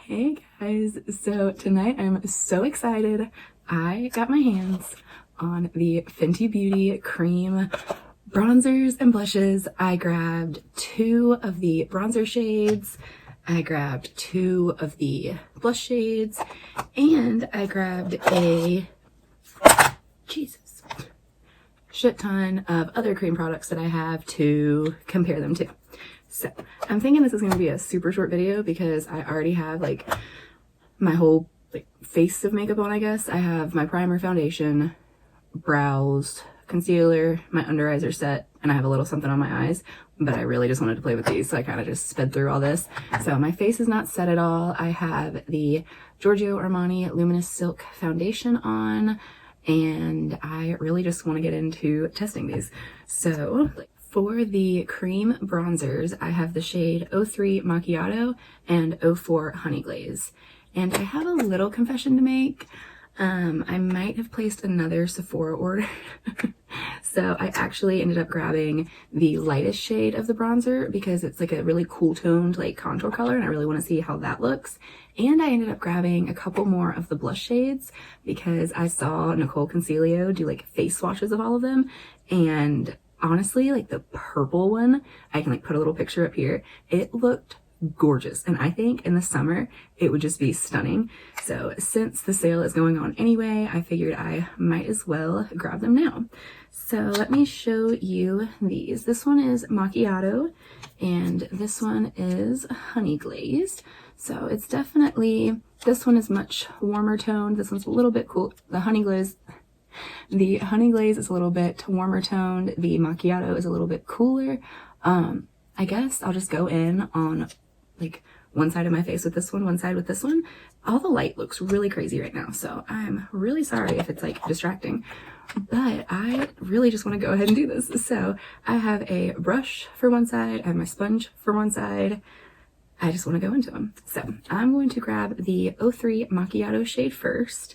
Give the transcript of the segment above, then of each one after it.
Hey guys, so tonight I'm so excited. I got my hands on the Fenty Beauty cream bronzers and blushes. I grabbed 2 of the bronzer shades, I grabbed 2 of the blush shades, and I grabbed a shit ton of other cream products that I have to compare them to. So I'm thinking this is going to be a super short video because I already have like my whole face of makeup on, I guess. I have my primer, foundation, brows, concealer, my under eyes are set, and I have a little something on my eyes, but I really just wanted to play with these, so I kind of just sped through all this. So my face is not set at all. I have the Giorgio Armani Luminous Silk foundation on, and I really just want to get into testing these. So for the cream bronzers, I have the shade 03 Macchiato and 04 Honey Glaze. And I have a little confession to make. I might have placed another Sephora order. So I actually ended up grabbing the lightest shade of the bronzer because it's like a really cool toned like contour color, and I really want to see how that looks. And I ended up grabbing a couple more of the blush shades because I saw Nicole Concealio do like face swatches of all of them, and honestly, like the purple one, I can like put a little picture up here, it looked gorgeous, and I think in the summer it would just be stunning. So since the sale is going on anyway, I figured I might as well grab them now. So let me show you these. This one is Macchiato and this one is Honey Glazed. So it's definitely, this one is much warmer toned, this one's a little bit cool. The Honey Glaze is a little bit warmer toned. The Macchiato is a little bit cooler. I guess I'll just go in on like one side of my face with this one side with this one. All the light looks really crazy right now, so I'm really sorry if it's like distracting, but I really just want to go ahead and do this. So I have a brush for one side, I have my sponge for one side. I just want to go into them. So I'm going to grab the 03 Macchiato shade first.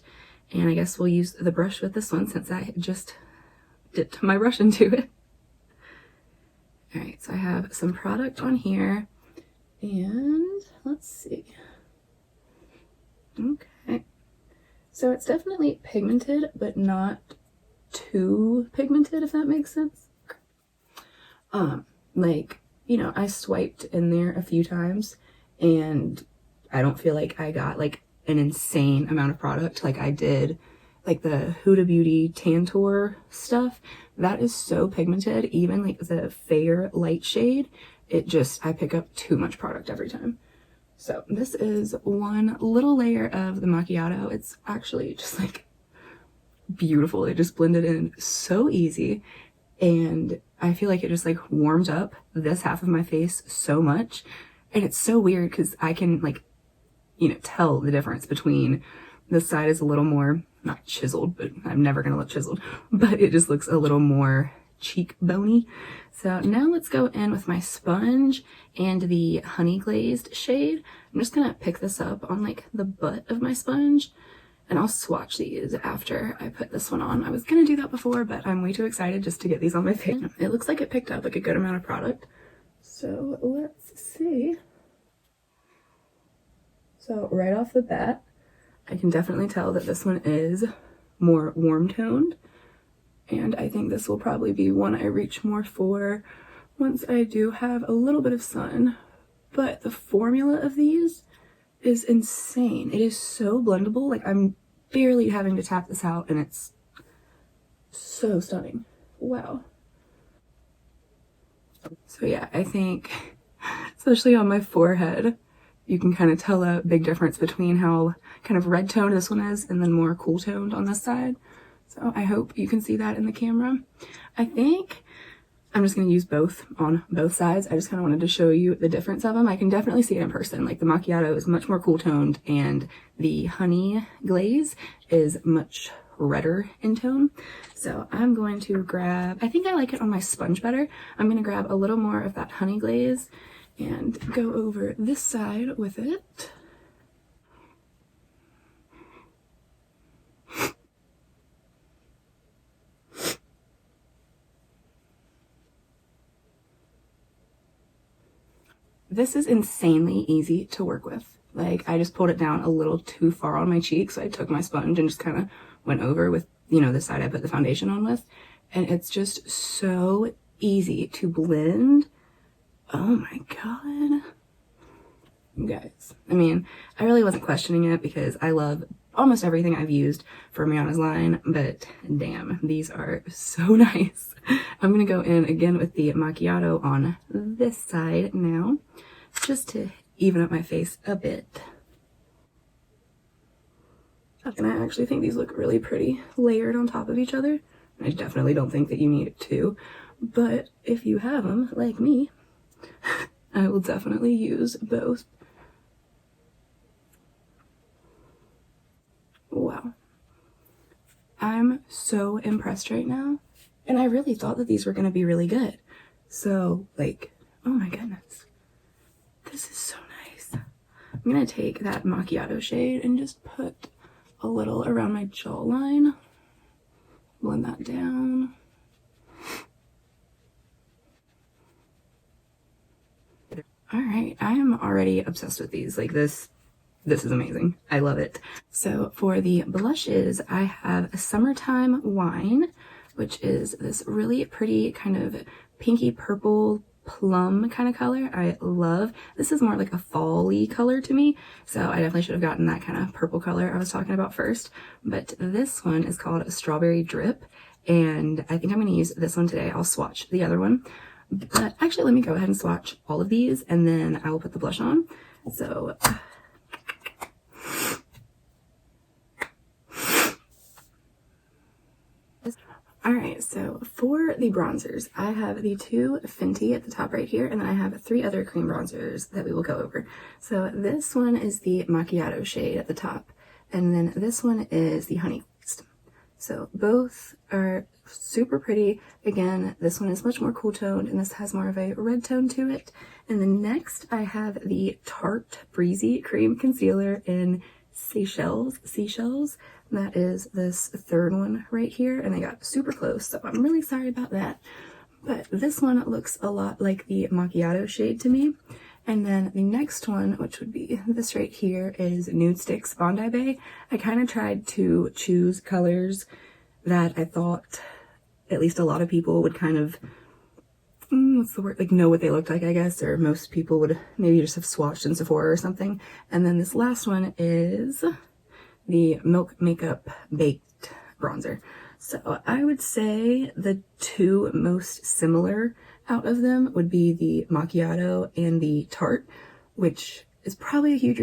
And I guess we'll use the brush with this one since I just dipped my brush into it. Alright, so I have some product on here. And let's see. Okay. So it's definitely pigmented, but not too pigmented, if that makes sense. Like, you know, I swiped in there a few times and I don't feel like I got like an insane amount of product like I did like the Huda Beauty Tantour stuff. That is so pigmented. Even like the Fair light shade, it just, I pick up too much product every time. So this is one little layer of the Macchiato. It's actually just like beautiful. It just blended in so easy, and I feel like it just like warmed up this half of my face so much. And it's so weird because I can like, you know, tell the difference between this side is a little more, not chiseled, but I'm never gonna look chiseled, but it just looks a little more cheekbony. So now let's go in with my sponge and the Honey Glazed shade. I'm just gonna pick this up on like the butt of my sponge, and I'll swatch these after I put this one on. I was gonna do that before, but I'm way too excited just to get these on my face. It looks like it picked up like a good amount of product. So let's see. So right off the bat, I can definitely tell that this one is more warm toned. And I think this will probably be one I reach more for once I do have a little bit of sun. But the formula of these is insane. It is so blendable. Like I'm barely having to tap this out and it's so stunning. Wow. So yeah, I think especially on my forehead, you can kind of tell a big difference between how kind of red toned this one is and then more cool toned on this side. So I hope you can see that in the camera. I think I'm just going to use both on both sides. I just kind of wanted to show you the difference of them. I can definitely see it in person. Like the Macchiato is much more cool toned and the Honey Glaze is much redder in tone. So I'm going to grab, I think I like it on my sponge better. I'm going to grab a little more of that Honey Glaze and go over this side with it. this is insanely easy to work with. Like, I just pulled it down a little too far on my cheek, so I took my sponge and just kind of went over with, you know, the side I put the foundation on with. And it's just so easy to blend. Oh my god. You guys, I mean, I really wasn't questioning it because I love almost everything I've used for Rihanna's line, but damn, these are so nice. I'm gonna go in again with the macchiato on this side now, just to even up my face a bit. And I actually think these look really pretty layered on top of each other. I definitely don't think that you need two, but if you have them, like me, I will definitely use both. Wow. I'm so impressed right now. And I really thought that these were going to be really good. So, like, oh my goodness. This is so nice. I'm going to take that macchiato shade and just put a little around my jawline. Blend that down. Alright, I am already obsessed with these. Like, this is amazing. I love it. So for the blushes, I have a Summertime Wine, which is this really pretty kind of pinky purple plum kind of color. I love. This is more like a fall-y color to me, so I definitely should have gotten that kind of purple color I was talking about first. But this one is called a Strawberry Drip, and I think I'm going to use this one today. I'll swatch the other one. But actually, let me go ahead and swatch all of these, and then I will put the blush on. So alright, so for the bronzers, I have the two Fenty at the top right here, and then I have three other cream bronzers that we will go over. So this one is the macchiato shade at the top, and then this one is the honey glazed. So both are super pretty. Again, this one is much more cool toned, and this has more of a red tone to it. And then next, I have the Tarte Breezy Cream Concealer in Seashells. That is this third one right here, and I got super close, so I'm really sorry about that. But this one looks a lot like the macchiato shade to me. And then the next one, which would be this right here, is Nude Sticks Bondi Bay. I kind of tried to choose colors that I thought at least a lot of people would kind of, what's the word, like know what they looked like, I guess, or most people would maybe just have swatched in Sephora or something. And then this last one is the Milk Makeup Baked Bronzer. So I would say the two most similar out of them would be the macchiato and the Tarte, which is probably a huge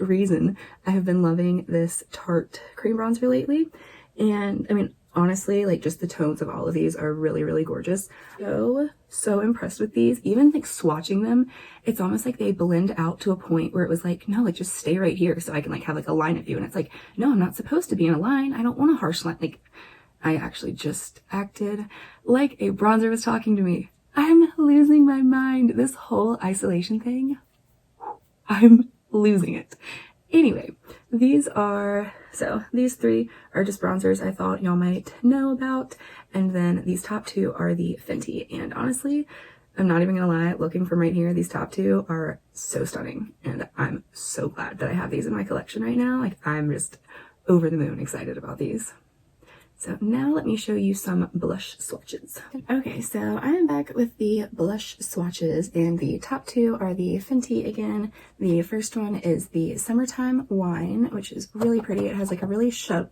reason I have been loving this Tarte cream bronzer lately. And I mean, honestly, like, just the tones of all of these are really, really gorgeous. So impressed with these. Even like swatching them, it's almost like they blend out to a point where it was like, no, like just stay right here so I can like have like a line of you. And it's like, no, I'm not supposed to be in a line. I don't want a harsh line. Like, I actually just acted like a bronzer was talking to me. I'm losing my mind. This whole isolation thing, I'm losing it. Anyway, these three are just bronzers I thought y'all might know about. And then these top two are the Fenty. And honestly, I'm not even gonna lie, looking from right here, these top two are so stunning. And I'm so glad that I have these in my collection right now. Like, I'm just over the moon excited about these. So now let me show you some blush swatches. Okay, so I am back with the blush swatches, and the top two are the Fenty again. The first one is the Summertime Wine, which is really pretty. It has like a really subtle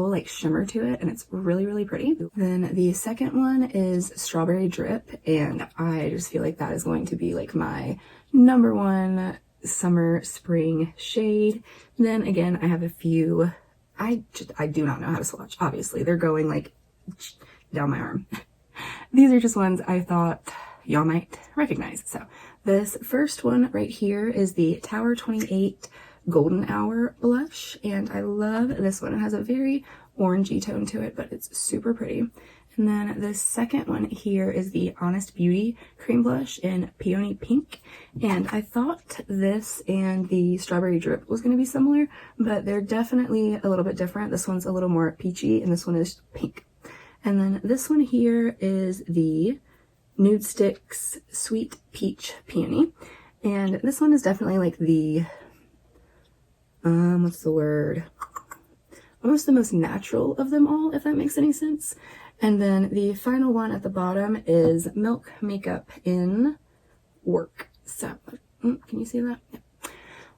like shimmer to it, and it's really, really pretty. Then the second one is Strawberry Drip, and I just feel like that is going to be like my number one summer spring shade. Then again, I have a few. I do not know how to swatch. Obviously, they're going like down my arm. These are just ones I thought y'all might recognize. So this first one right here is the Tower 28 Golden Hour blush, and I love this one. It has a very orangey tone to it, but it's super pretty. And then the second one here is the Honest Beauty Cream Blush in Peony Pink. And I thought this and the Strawberry Drip was going to be similar, but they're definitely a little bit different. This one's a little more peachy, and this one is pink. And then this one here is the Nude Sticks Sweet Peach Peony. And this one is definitely like the, what's the word? Almost the most natural of them all, if that makes any sense. And then the final one at the bottom is Milk Makeup in Work. So, can you see that? Yeah.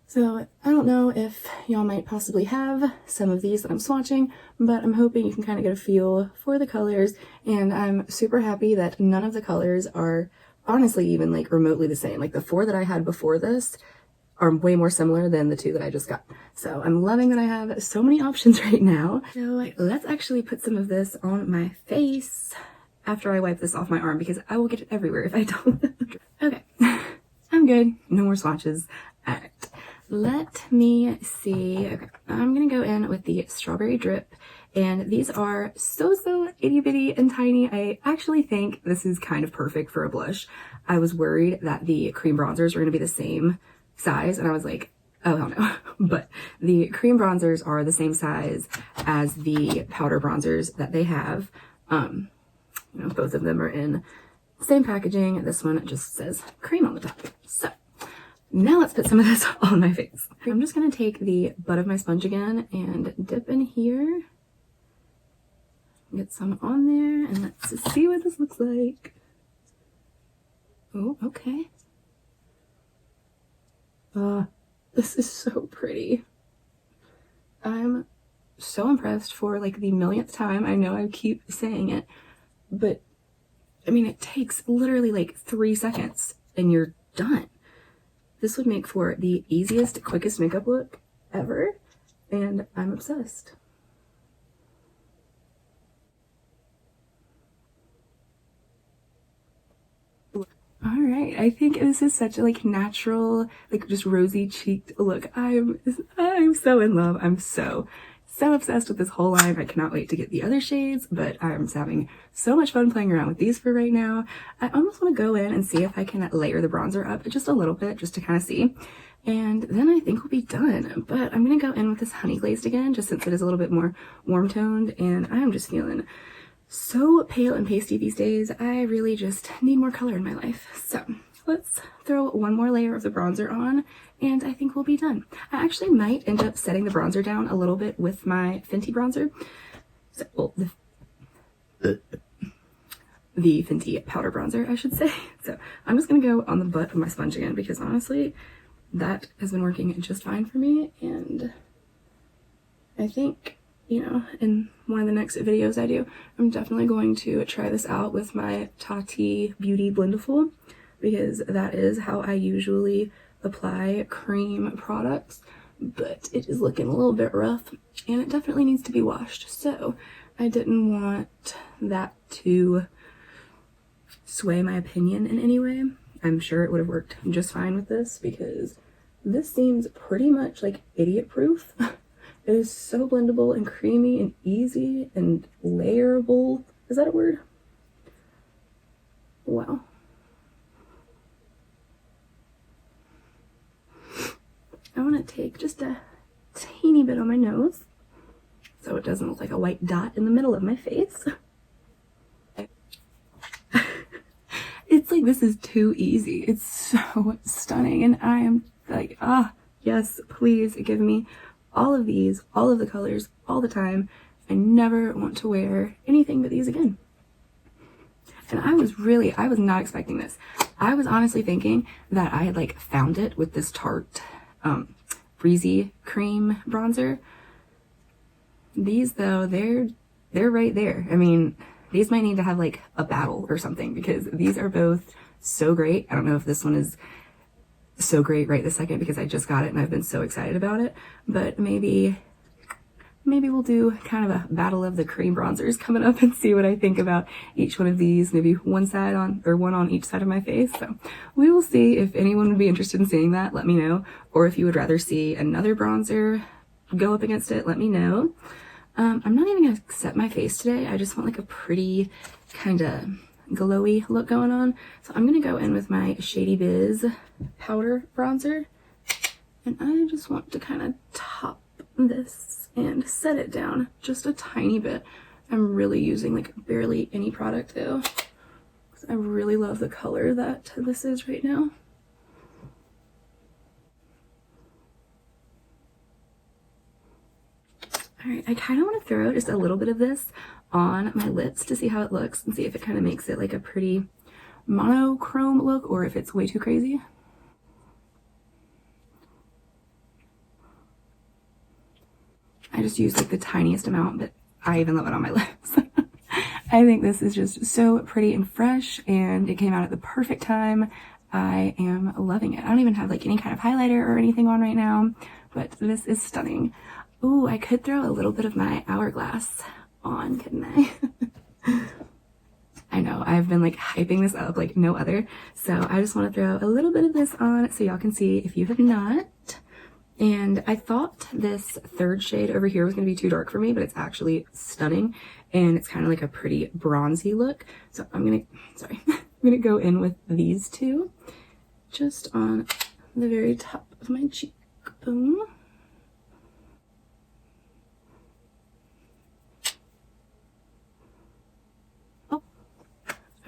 So, I don't know if y'all might possibly have some of these that I'm swatching, but I'm hoping you can kind of get a feel for the colors, and I'm super happy that none of the colors are honestly even like remotely the same. Like the 4 that I had before this are way more similar than the 2 that I just got. So I'm loving that I have so many options right now. So let's actually put some of this on my face after I wipe this off my arm, because I will get it everywhere if I don't. Okay, I'm good. No more swatches. All right. Let me see. Okay, I'm gonna go in with the Strawberry Drip, and these are so itty bitty and tiny. I actually think this is kind of perfect for a blush. I was worried that the cream bronzers were gonna be the same size, and I was like, oh hell no. But the cream bronzers are the same size as the powder bronzers that they have. You know, both of them are in the same packaging. This one just says cream on the top. So now let's put some of this on my face. I'm just gonna take the butt of my sponge again and dip in here. Get some on there, and let's see what this looks like. Oh, okay. This is so pretty. I'm so impressed for like the millionth time. I know I keep saying it, but I mean, it takes literally like 3 seconds and you're done. This would make for the easiest, quickest makeup look ever, and I'm obsessed. All right, I think this is such a like natural, like just rosy cheeked look. I'm so in love. I'm so obsessed with this whole line. I cannot wait to get the other shades, but I'm just having so much fun playing around with these for right now. I almost want to go in and see if I can layer the bronzer up just a little bit, just to kind of see. And then I think we'll be done. But I'm going to go in with this Honey Glazed again, just since it is a little bit more warm toned, and I am just feeling so pale and pasty these days. I really just need more color in my life. So let's throw one more layer of the bronzer on, and I think we'll be done. I actually might end up setting the bronzer down a little bit with my Fenty bronzer. So, well, the Fenty powder bronzer, I should say. So I'm just gonna go on the butt of my sponge again, because honestly, that has been working just fine for me. And I think, you know, in one of the next videos I do, I'm definitely going to try this out with my Tati Beauty Blendiful, because that is how I usually apply cream products, but it is looking a little bit rough and it definitely needs to be washed. So I didn't want that to sway my opinion in any way. I'm sure it would have worked just fine with this, because this seems pretty much like idiot proof. It is so blendable and creamy and easy and layerable. Is that a word? Wow. I want to take just a teeny bit on my nose so it doesn't look like a white dot in the middle of my face. It's like, this is too easy. It's so stunning, and I am like, yes, please give me all of these, all of the colors, all the time. I never want to wear anything but these again. And I was not expecting this. I was honestly thinking that I had like found it with this Tarte Breezy Cream bronzer. These though, they're right there. I mean, these might need to have like a battle or something, because these are both so great. I don't know if this one is so great right this second because I just got it and I've been so excited about it, but maybe we'll do kind of a battle of the cream bronzers coming up and see what I think about each one of these, maybe one on each side of my face. So we will see. If anyone would be interested in seeing that, let me know. Or if you would rather see another bronzer go up against it, let me know. I'm not even gonna set my face today. I just want like a pretty kind of glowy look going on. So I'm gonna go in with my Shady Biz powder bronzer, and I just want to kind of top this and set it down just a tiny bit. I'm really using like barely any product though, because I really love the color that this is right now. Alright, I kind of want to throw just a little bit of this on my lips to see how it looks and see if it kind of makes it like a pretty monochrome look or if it's way too crazy. I just used like the tiniest amount, but I even love it on my lips. I think this is just so pretty and fresh, and it came out at the perfect time. I am loving it. I don't even have like any kind of highlighter or anything on right now, but this is stunning. Ooh, I could throw a little bit of my Hourglass on, couldn't I? I know, I've been like hyping this up like no other, so I just want to throw a little bit of this on so y'all can see if you have not. And I thought this third shade over here was going to be too dark for me, but it's actually stunning, and it's kind of like a pretty bronzy look. So I'm gonna go in with these two just on the very top of my cheekbone.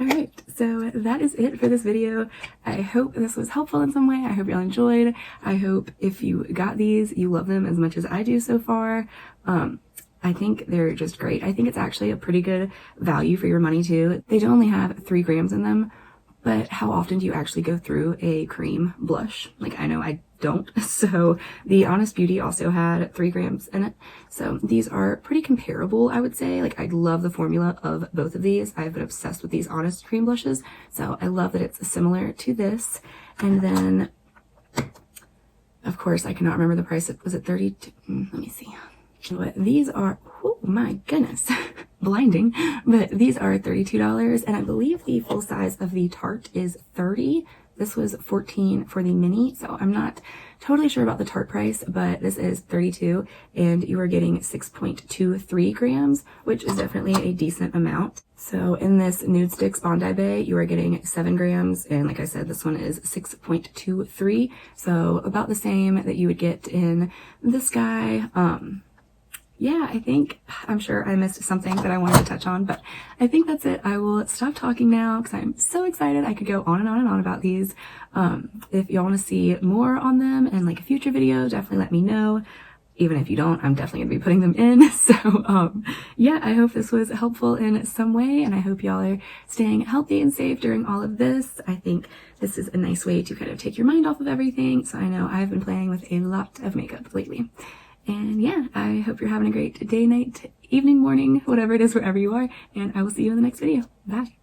Alright, so that is it for this video. I hope this was helpful in some way. I hope y'all enjoyed. I hope if you got these, you love them as much as I do so far. I think they're just great. I think it's actually a pretty good value for your money too. They do only have 3 grams in them, but how often do you actually go through a cream blush? Like, I know I don't. So the Honest Beauty also had 3 grams in it. So these are pretty comparable, I would say. Like, I love the formula of both of these. I've been obsessed with these Honest cream blushes. So I love that it's similar to this. And then, of course, I cannot remember the price. Was it 32? Let me see. But these are, oh my goodness, blinding. But these are $32, and I believe the full size of the Tarte is $30. This was $14 for the mini, so I'm not totally sure about the Tarte price, but this is $32, and you are getting 6.23 grams, which is definitely a decent amount. So in this Nude Sticks Bondi Bay, you are getting 7 grams, and like I said, this one is 6.23, so about the same that you would get in this guy. Yeah, I'm sure I missed something that I wanted to touch on, but I think that's it. I will stop talking now because I'm so excited. I could go on and on and on about these. If y'all want to see more on them and like a future video, definitely let me know. Even if you don't, I'm definitely gonna be putting them in. So yeah, I hope this was helpful in some way, and I hope y'all are staying healthy and safe during all of this. I think this is a nice way to kind of take your mind off of everything. So I know I've been playing with a lot of makeup lately. And yeah, I hope you're having a great day, night, evening, morning, whatever it is, wherever you are. And I will see you in the next video. Bye.